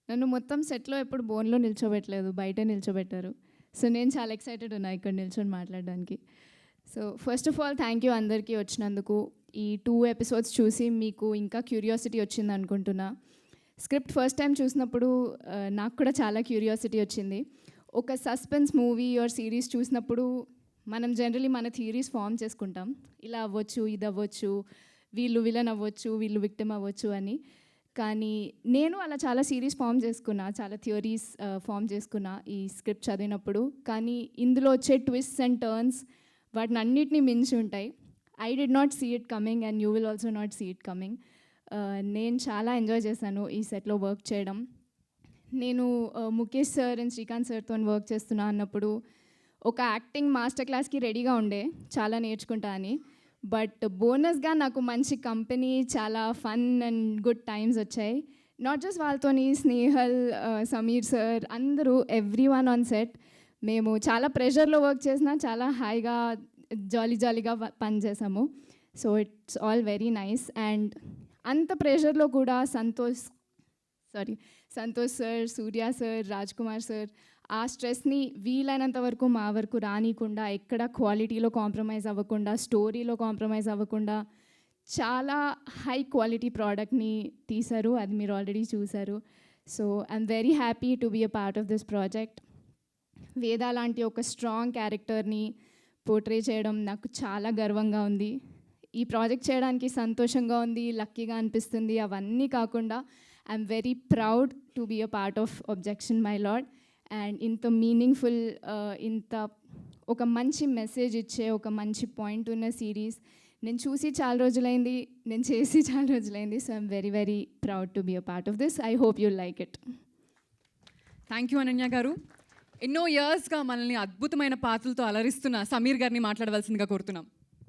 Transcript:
నన్ను మొత్తం సెట్లో ఎప్పుడు బోన్లో నిల్చోబెట్టలేదు, బయటే నిల్చోబెట్టారు. సో నేను చాలా ఎక్సైటెడ్ ఉన్నా ఇక్కడ నిల్చొని మాట్లాడడానికి. So first of all thank you అందరికీ వచ్చినందుకు. ఈ 2 ఎపిసోడ్స్ చూసి మీకు ఇంకా క్యూరియాసిటీ వచ్చింది అనుకుంటున్నా. స్క్రిప్ట్ ఫస్ట్ టైం చూసినప్పుడు నాకు కూడా చాలా క్యూరియాసిటీ వచ్చింది. ఒక సస్పెన్స్ మూవీ ఆర్ సిరీస్ చూసినప్పుడు మనం జనరలీ మన థియరీస్ ఫామ్ చేసుకుంటాం. ఇలా అవ్వచ్చు, ఇది అవ్వచ్చు, వీళ్ళు విలన్ అవ్వచ్చు, వీళ్ళు విక్టిమ్ అవ్వచ్చు అని. కానీ నేను అలా చాలా సిరీస్ ఫామ్ చేసుకున్నా, చాలా థియరీస్ ఫామ్ చేసుకున్నా ఈ స్క్రిప్ట్ చదివినప్పుడు. కానీ ఇందులో వచ్చే ట్విస్ట్స్ అండ్ టర్న్స్ వాటిని అన్నిటినీ మించి ఉంటాయి. I did not see it coming and you will also not see it coming. నేను చాలా ఎంజాయ్ చేశాను ఈ సెట్లో వర్క్ చేయడం. నేను ముఖేష్ సార్ అండ్ శ్రీకాంత్ సార్తో వర్క్ చేస్తున్నా అన్నప్పుడు ఒక యాక్టింగ్ మాస్టర్ క్లాస్కి రెడీగా ఉండే, చాలా నేర్చుకుంటా అని. బట్ బోనస్గా నాకు మంచి కంపెనీ, చాలా ఫన్ అండ్ గుడ్ టైమ్స్ వచ్చాయి. నాట్ జస్ట్ వాళ్ళతోని, స్నేహల్, సమీర్ సార్, అందరూ ఎవ్రీ వన్ ఆన్ సెట్. మేము చాలా ప్రెషర్లో వర్క్ చేసినా చాలా హాయిగా జాలీగా పనిచేసాము. So it's all very nice. And అంత ప్రెషర్లో కూడా Santosh sir, Surya sir, Raj Kumar sir ఆ స్ట్రెస్ని వీలైనంత వరకు మా వరకు రానికుండా, ఎక్కడ క్వాలిటీలో కాంప్రమైజ్ అవ్వకుండా, స్టోరీలో కాంప్రమైజ్ అవ్వకుండా చాలా హై క్వాలిటీ ప్రోడక్ట్ని తీశారు. అది మీరు ఆల్రెడీ చూశారు. So I'm very happy to be a part of this project. Veda లాంటి ఒక స్ట్రాంగ్ క్యారెక్టర్ని పోర్ట్రే చేయడం నాకు చాలా గర్వంగా ఉంది. ఈ ప్రాజెక్ట్ చేయడానికి సంతోషంగా ఉంది, లక్కీగా అనిపిస్తుంది. అవన్నీ కాకుండా I'm very proud to be a part of objection my lord. And ఇంత మీనింగ్ఫుల్, ఇంత ఒక మంచి మెసేజ్ ఇచ్చే, ఒక మంచి పాయింట్ ఉన్న సిరీస్ నేను చూసి చాలా రోజులైంది, నేను చేసి చాలా రోజులైంది. So I'm very very proud to be a part of this. I hope you like it. Thank you Ananya garu. ఎన్నో ఇయర్స్గా మనల్ని అద్భుతమైన పాత్రలతో అలరిస్తున్న సమీర్ గారిని మాట్లాడవలసిందిగా కోరుతున్నాం.